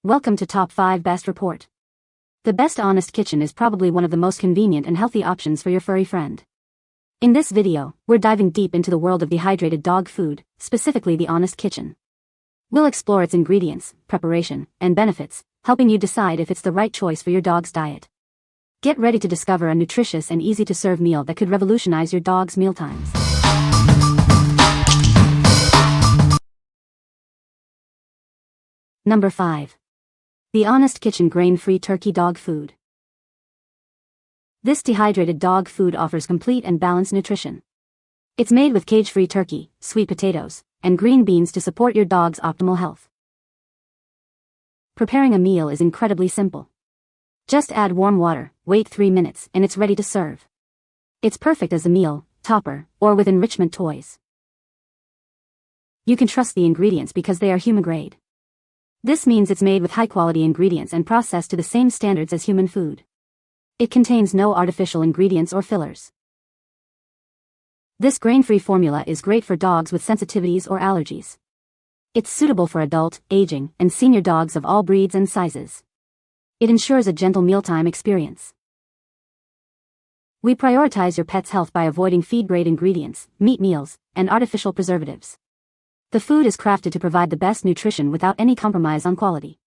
Welcome to Top 5 Best Report. The Best Honest Kitchen is probably one of the most convenient and healthy options for your furry friend. In this video, we're diving deep into the world of dehydrated dog food, specifically the Honest Kitchen. We'll explore its ingredients, preparation, and benefits, helping you decide if it's the right choice for your dog's diet. Get ready to discover a nutritious and easy-to-serve meal that could revolutionize your dog's mealtimes. Number 5. The Honest Kitchen Grain-Free Turkey Dog Food. This dehydrated dog food offers complete and balanced nutrition. It's made with cage-free turkey, sweet potatoes, and green beans to support your dog's optimal health. Preparing a meal is incredibly simple. Just add warm water, wait 3 minutes, and it's ready to serve. It's perfect as a meal, topper, or with enrichment toys. You can trust the ingredients because they are human-grade. This means it's made with high-quality ingredients and processed to the same standards as human food. It contains no artificial ingredients or fillers. This grain-free formula is great for dogs with sensitivities or allergies. It's suitable for adult, aging, and senior dogs of all breeds and sizes. It ensures a gentle mealtime experience. We prioritize your pet's health by avoiding feed-grade ingredients, meat meals, and artificial preservatives. The food is crafted to provide the best nutrition without any compromise on quality.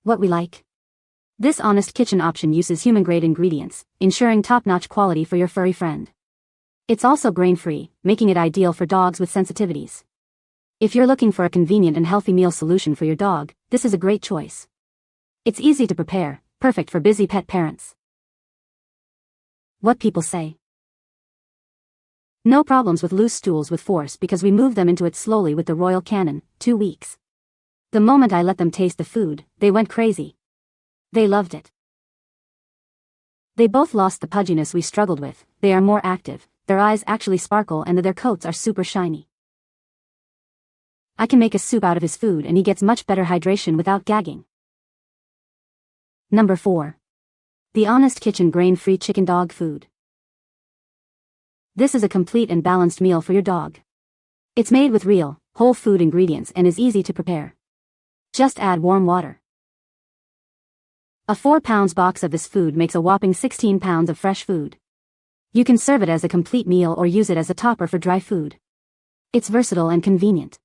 What we like. This Honest Kitchen option uses human-grade ingredients, ensuring top-notch quality for your furry friend. It's also grain-free, making it ideal for dogs with sensitivities. If you're looking for a convenient and healthy meal solution for your dog, this is a great choice. It's easy to prepare, perfect for busy pet parents. What people say. No problems with loose stools with force because we move them into it slowly with the Royal Canin, 2 weeks. The moment I let them taste the food, they went crazy. They loved it. They both lost the pudginess we struggled with, they are more active, their eyes actually sparkle and their coats are super shiny. I can make a soup out of his food and he gets much better hydration without gagging. Number 4. The Honest Kitchen Grain-Free Chicken Dog Food. This is a complete and balanced meal for your dog. It's made with real, whole food ingredients and is easy to prepare. Just add warm water. A 4-pound box of this food makes a whopping 16 pounds of fresh food. You can serve it as a complete meal or use it as a topper for dry food. It's versatile and convenient.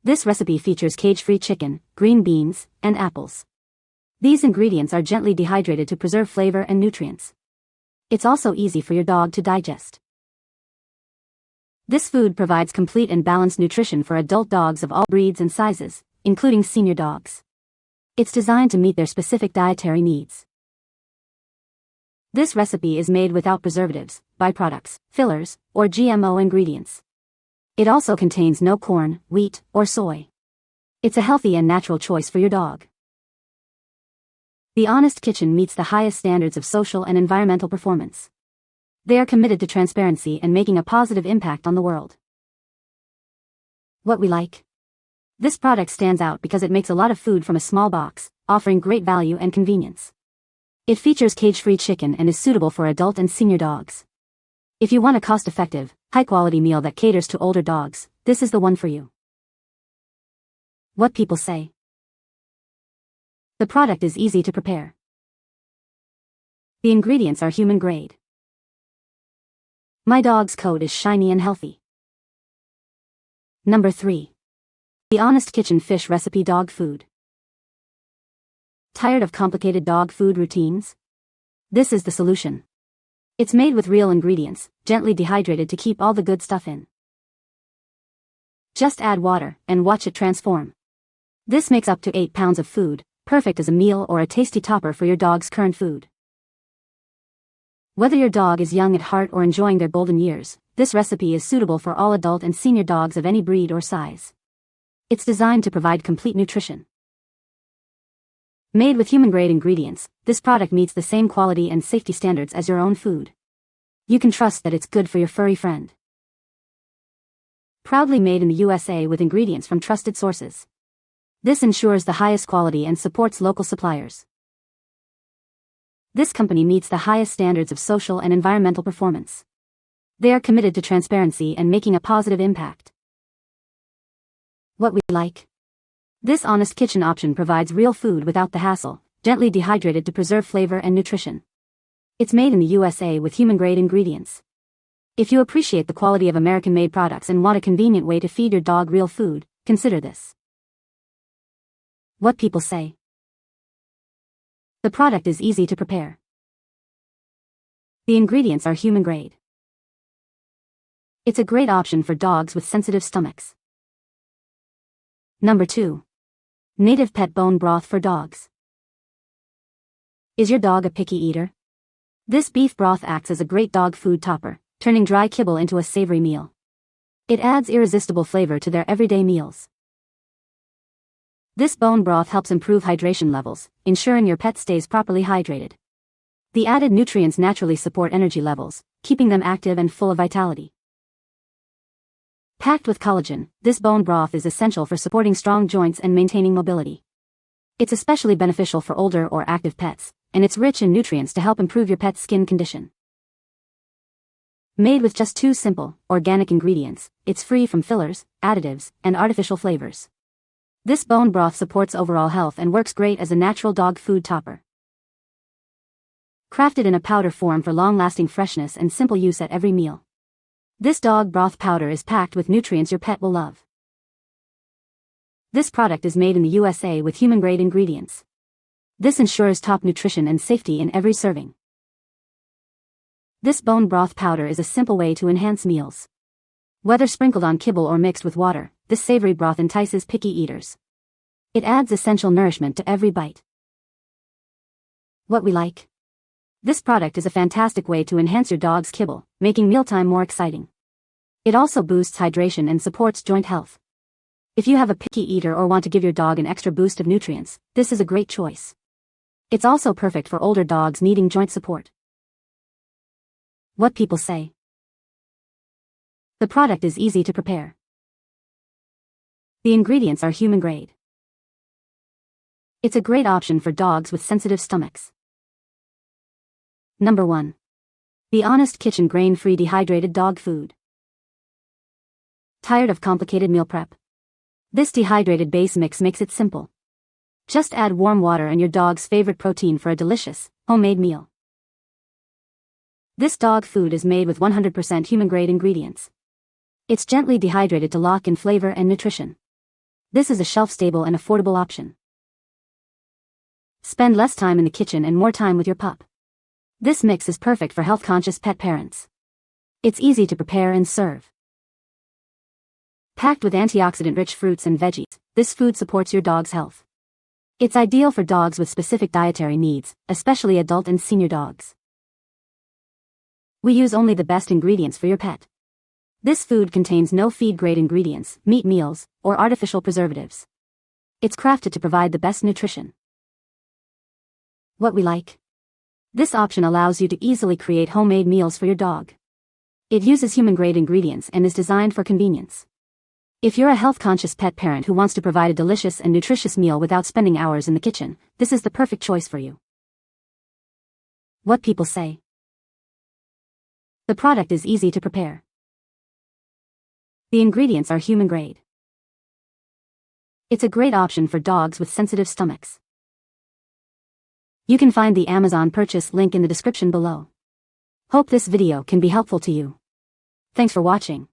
This recipe features cage-free chicken, green beans, and apples. These ingredients are gently dehydrated to preserve flavor and nutrients. It's also easy for your dog to digest. This food provides complete and balanced nutrition for adult dogs of all breeds and sizes, including senior dogs. It's designed to meet their specific dietary needs. This recipe is made without preservatives, byproducts, fillers, or GMO ingredients. It also contains no corn, wheat, or soy. It's a healthy and natural choice for your dog. The Honest Kitchen meets the highest standards of social and environmental performance. They are committed to transparency and making a positive impact on the world. What we like. This product stands out because it makes a lot of food from a small box, offering great value and convenience. It features cage-free chicken and is suitable for adult and senior dogs. If you want a cost-effective, high-quality meal that caters to older dogs, this is the one for you. What people say. The product is easy to prepare. The ingredients are human grade. My dog's coat is shiny and healthy. Number 3. The Honest Kitchen Fish Recipe Dog Food. Tired of complicated dog food routines? This is the solution. It's made with real ingredients, gently dehydrated to keep all the good stuff in. Just add water and watch it transform. This makes up to 8 pounds of food, perfect as a meal or a tasty topper for your dog's current food. Whether your dog is young at heart or enjoying their golden years, this recipe is suitable for all adult and senior dogs of any breed or size. It's designed to provide complete nutrition. Made with human-grade ingredients, this product meets the same quality and safety standards as your own food. You can trust that it's good for your furry friend. Proudly made in the USA with ingredients from trusted sources. This ensures the highest quality and supports local suppliers. This company meets the highest standards of social and environmental performance. They are committed to transparency and making a positive impact. What we like. This honest kitchen option provides real food without the hassle, gently dehydrated to preserve flavor and nutrition. It's made in the USA with human-grade ingredients. If you appreciate the quality of American-made products and want a convenient way to feed your dog real food, consider this. What people say. The product is easy to prepare. The ingredients are human-grade. It's a great option for dogs with sensitive stomachs. Number 2. Native pet bone broth for dogs. Is your dog a picky eater? This beef broth acts as a great dog food topper, turning dry kibble into a savory meal. It adds irresistible flavor to their everyday meals. This bone broth helps improve hydration levels, ensuring your pet stays properly hydrated. The added nutrients naturally support energy levels, keeping them active and full of vitality. Packed with collagen, this bone broth is essential for supporting strong joints and maintaining mobility. It's especially beneficial for older or active pets, and it's rich in nutrients to help improve your pet's skin condition. Made with just 2 simple, organic ingredients, it's free from fillers, additives, and artificial flavors. This bone broth supports overall health and works great as a natural dog food topper. Crafted in a powder form for long-lasting freshness and simple use at every meal. This dog broth powder is packed with nutrients your pet will love. This product is made in the USA with human-grade ingredients. This ensures top nutrition and safety in every serving. This bone broth powder is a simple way to enhance meals. Whether sprinkled on kibble or mixed with water, this savory broth entices picky eaters. It adds essential nourishment to every bite. What we like. This product is a fantastic way to enhance your dog's kibble, making mealtime more exciting. It also boosts hydration and supports joint health. If you have a picky eater or want to give your dog an extra boost of nutrients, this is a great choice. It's also perfect for older dogs needing joint support. What people say. The product is easy to prepare. The ingredients are human-grade. It's a great option for dogs with sensitive stomachs. Number 1. The Honest Kitchen grain-free dehydrated dog food. Tired of complicated meal prep? This dehydrated base mix makes it simple. Just add warm water and your dog's favorite protein for a delicious, homemade meal. This dog food is made with 100% human-grade ingredients. It's gently dehydrated to lock in flavor and nutrition. This is a shelf-stable and affordable option. Spend less time in the kitchen and more time with your pup. This mix is perfect for health-conscious pet parents. It's easy to prepare and serve. Packed with antioxidant-rich fruits and veggies, this food supports your dog's health. It's ideal for dogs with specific dietary needs, especially adult and senior dogs. We use only the best ingredients for your pet. This food contains no feed-grade ingredients, meat meals, or artificial preservatives. It's crafted to provide the best nutrition. What we like. This option allows you to easily create homemade meals for your dog. It uses human-grade ingredients and is designed for convenience. If you're a health-conscious pet parent who wants to provide a delicious and nutritious meal without spending hours in the kitchen, this is the perfect choice for you. What people say. The product is easy to prepare. The ingredients are human-grade. It's a great option for dogs with sensitive stomachs. You can find the Amazon purchase link in the description below. Hope this video can be helpful to you. Thanks for watching.